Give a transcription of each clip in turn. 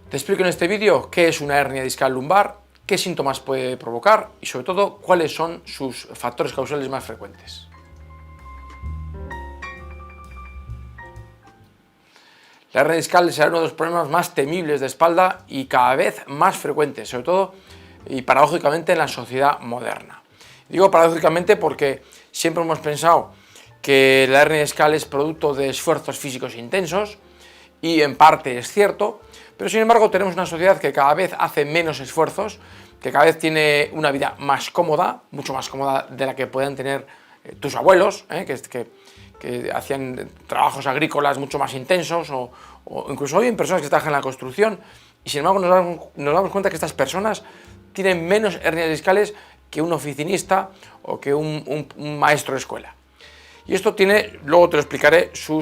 Te explico en este vídeo qué es una hernia discal lumbar, qué síntomas puede provocar y sobre todo cuáles son sus factores causales más frecuentes. La hernia discal será uno de los problemas más temibles de espalda y cada vez más frecuentes, sobre todo y paradójicamente en la sociedad moderna. Digo paradójicamente porque siempre hemos pensado que la hernia discal es producto de esfuerzos físicos intensos y en parte es cierto, pero sin embargo tenemos una sociedad que cada vez hace menos esfuerzos, que cada vez tiene una vida más cómoda, mucho más cómoda de la que puedan tener tus abuelos, que hacían trabajos agrícolas mucho más intensos o incluso hoy en personas que trabajan en la construcción, y sin embargo nos damos cuenta que estas personas tienen menos hernias discales que un oficinista o que un maestro de escuela. Y esto tiene, luego te lo explicaré, su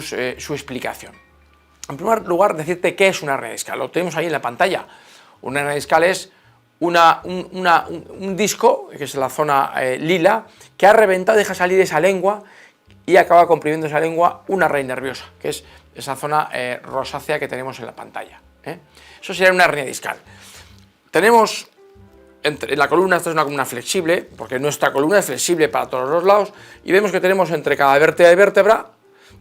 explicación. En primer lugar, decirte qué es una hernia discal. Lo tenemos ahí en la pantalla. Una hernia discal es un disco, que es la zona lila, que ha reventado, deja salir esa lengua y acaba comprimiendo esa lengua una raíz nerviosa, que es esa zona rosácea que tenemos en la pantalla. Eso sería una hernia discal. Tenemos en la columna, esta es una columna flexible, porque nuestra columna es flexible para todos los lados, y vemos que tenemos entre cada vértebra y vértebra,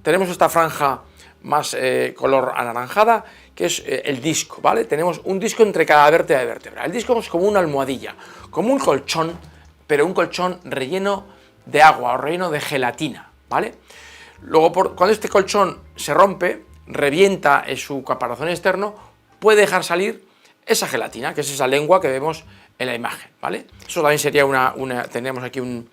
tenemos esta franja más color anaranjada, que es el disco, ¿vale? Tenemos un disco entre cada vértebra y vértebra. El disco es como una almohadilla, como un colchón, pero un colchón relleno de agua o relleno de gelatina, ¿vale? Luego, cuando este colchón se rompe, revienta en su caparazón externo, puede dejar salir esa gelatina, que es esa lengua que vemos en la imagen, ¿vale? Eso también sería tenemos aquí un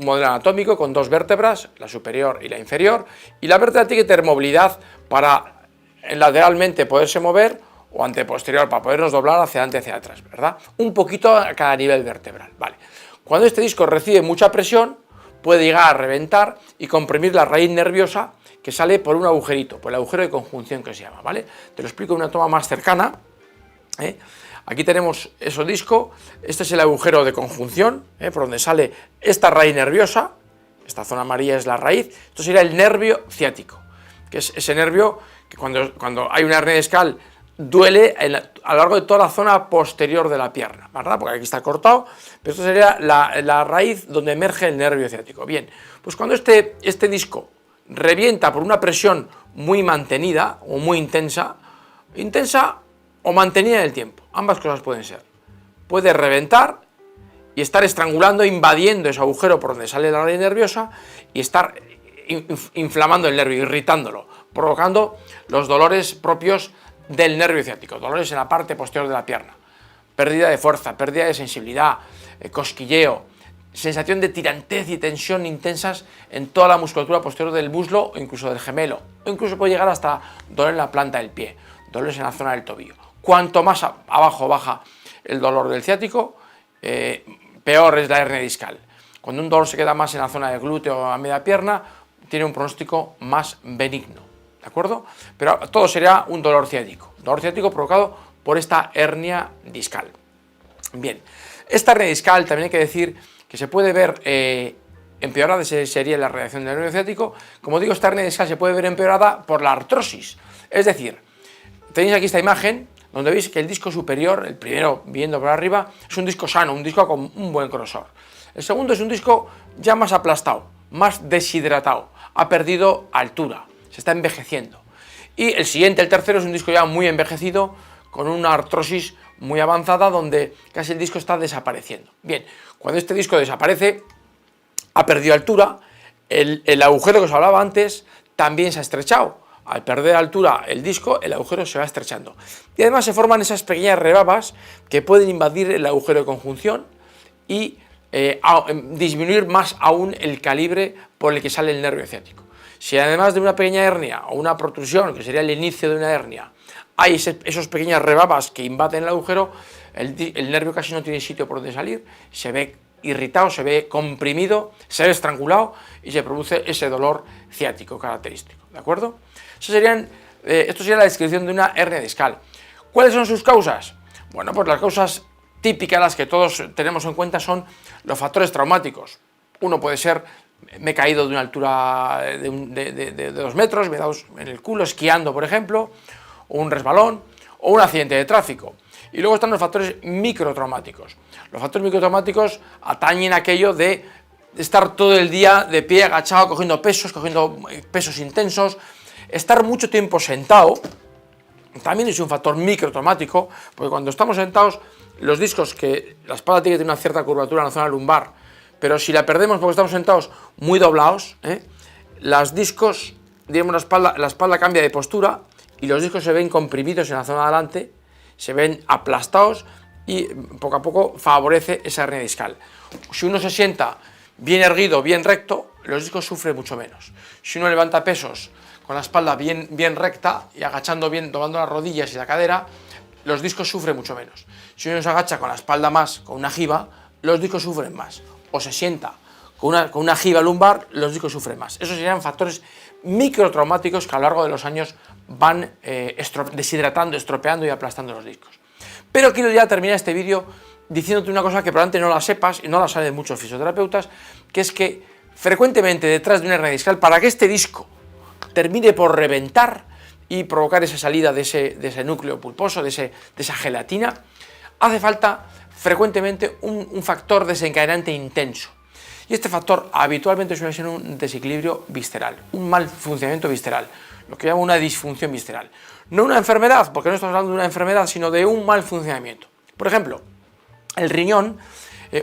modelo anatómico con dos vértebras, la superior y la inferior, y la vértebra tiene que tener movilidad para lateralmente poderse mover o anteposterior para podernos doblar hacia adelante y hacia atrás, ¿verdad? Un poquito a cada nivel vertebral, ¿vale? Cuando este disco recibe mucha presión, puede llegar a reventar y comprimir la raíz nerviosa que sale por un agujerito, por el agujero de conjunción que se llama, ¿vale? Te lo explico en una toma más cercana. Aquí tenemos ese disco, este es el agujero de conjunción, por donde sale esta raíz nerviosa, esta zona amarilla es la raíz, esto sería el nervio ciático, que es ese nervio que cuando hay una hernia discal duele a lo largo de toda la zona posterior de la pierna, ¿verdad? Porque aquí está cortado, pero esto sería la raíz donde emerge el nervio ciático. Bien, pues cuando este disco revienta por una presión muy mantenida o muy intensa o mantenida en el tiempo, ambas cosas pueden ser. Puede reventar y estar estrangulando, invadiendo ese agujero por donde sale la raíz nerviosa y estar inflamando el nervio, irritándolo, provocando los dolores propios del nervio ciático, dolores en la parte posterior de la pierna, pérdida de fuerza, pérdida de sensibilidad, cosquilleo, sensación de tirantez y tensión intensas en toda la musculatura posterior del muslo o incluso del gemelo, o incluso puede llegar hasta dolor en la planta del pie, dolores en la zona del tobillo. Cuanto más abajo baja el dolor del ciático, peor es la hernia discal. Cuando un dolor se queda más en la zona del glúteo o a media pierna, tiene un pronóstico más benigno, ¿de acuerdo? Pero todo sería un dolor ciático provocado por esta hernia discal. Bien, esta hernia discal también hay que decir que se puede ver empeorada, sería la reacción del nervio ciático. Como digo, esta hernia discal se puede ver empeorada por la artrosis, es decir, tenéis aquí esta imagen donde veis que el disco superior, el primero viendo por arriba, es un disco sano, un disco con un buen grosor. El segundo es un disco ya más aplastado, más deshidratado, ha perdido altura, se está envejeciendo. Y el siguiente, el tercero, es un disco ya muy envejecido, con una artrosis muy avanzada, donde casi el disco está desapareciendo. Bien, cuando este disco desaparece, ha perdido altura, el agujero que os hablaba antes también se ha estrechado. Al perder altura el disco, el agujero se va estrechando. Y además se forman esas pequeñas rebabas que pueden invadir el agujero de conjunción y disminuir más aún el calibre por el que sale el nervio ciático. Si además de una pequeña hernia o una protrusión, que sería el inicio de una hernia, hay esas pequeñas rebabas que invaden el agujero, el nervio casi no tiene sitio por donde salir, se ve irritado, se ve comprimido, se ve estrangulado y se produce ese dolor ciático característico, ¿de acuerdo? Esto sería la descripción de una hernia discal. ¿Cuáles son sus causas? Bueno, pues las causas típicas, las que todos tenemos en cuenta, son los factores traumáticos. Uno puede ser, me he caído de una altura de 2 metros, me he dado en el culo esquiando, por ejemplo, o un resbalón, o un accidente de tráfico. Y luego están los factores microtraumáticos. Los factores microtraumáticos atañen aquello de estar todo el día de pie, agachado, cogiendo pesos intensos, estar mucho tiempo sentado. También es un factor microtraumático, porque cuando estamos sentados, los discos, que la espalda tiene que tener una cierta curvatura en la zona lumbar, pero si la perdemos porque estamos sentados muy doblados, los discos, digamos, la espalda cambia de postura y los discos se ven comprimidos en la zona de adelante, se ven aplastados y poco a poco favorece esa hernia discal. Si uno se sienta bien erguido, bien recto, los discos sufren mucho menos. Si uno levanta pesos con la espalda bien recta y agachando bien, doblando las rodillas y la cadera, los discos sufren mucho menos. Si uno se agacha con la espalda más, con una jiba, los discos sufren más. O se sienta con una jiba lumbar, los discos sufren más. Esos serían factores microtraumáticos que a lo largo de los años van deshidratando, estropeando y aplastando los discos. Pero quiero ya terminar este vídeo diciéndote una cosa que probablemente no la sepas y no la saben muchos fisioterapeutas, que es que frecuentemente detrás de una hernia discal, para que este disco termine por reventar y provocar esa salida de ese núcleo pulposo, de esa gelatina, hace falta frecuentemente un factor desencadenante intenso. Y este factor habitualmente suele ser un desequilibrio visceral, un mal funcionamiento visceral, lo que llamo una disfunción visceral. No una enfermedad, porque no estamos hablando de una enfermedad, sino de un mal funcionamiento. Por ejemplo, el riñón,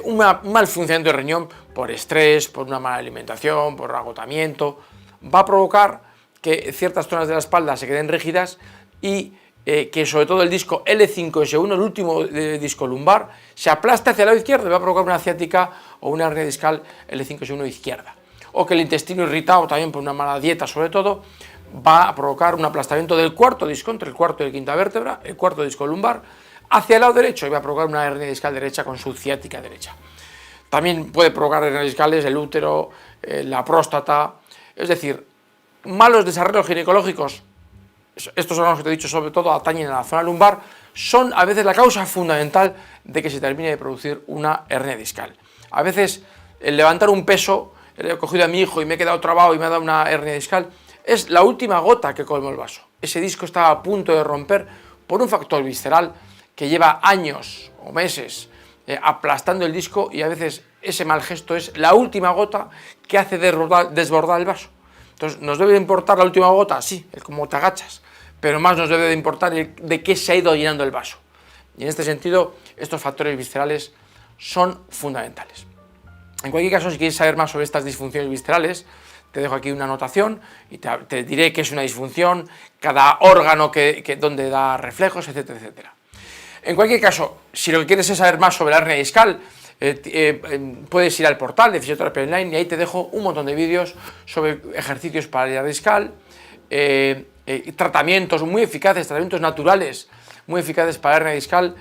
un mal funcionamiento del riñón por estrés, por una mala alimentación, por agotamiento, va a provocar que ciertas zonas de la espalda se queden rígidas y que sobre todo el disco L5S1, el último disco lumbar, se aplasta hacia el lado izquierdo y va a provocar una ciática o una hernia discal L5S1 izquierda. O que el intestino irritado, también por una mala dieta sobre todo, va a provocar un aplastamiento del cuarto disco, entre el cuarto y la quinta vértebra, el cuarto disco lumbar, hacia el lado derecho y va a provocar una hernia discal derecha con su ciática derecha. También puede provocar hernias discales el útero, la próstata, es decir, malos desarrollos ginecológicos, estos órganos que te he dicho sobre todo atañen a la zona lumbar, son a veces la causa fundamental de que se termine de producir una hernia discal. A veces el levantar un peso, he cogido a mi hijo y me he quedado trabado y me ha dado una hernia discal, es la última gota que colmó el vaso. Ese disco está a punto de romper por un factor visceral que lleva años o meses aplastando el disco, y a veces ese mal gesto es la última gota que hace desbordar el vaso. Entonces, ¿nos debe de importar la última gota? Sí, el cómo te agachas, pero más nos debe de importar el de qué se ha ido llenando el vaso. Y en este sentido, estos factores viscerales son fundamentales. En cualquier caso, si quieres saber más sobre estas disfunciones viscerales, te dejo aquí una anotación y te diré qué es una disfunción, cada órgano donde da reflejos, etcétera, etcétera. En cualquier caso, si lo que quieres es saber más sobre la hernia discal, puedes ir al portal de Fisioterapia Online y ahí te dejo un montón de vídeos sobre ejercicios para la hernia discal, tratamientos muy eficaces, tratamientos naturales muy eficaces para la hernia discal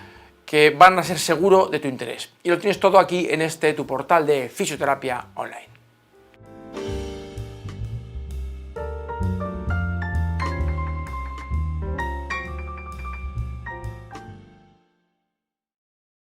que van a ser seguro de tu interés. Y lo tienes todo aquí en tu portal de Fisioterapia Online.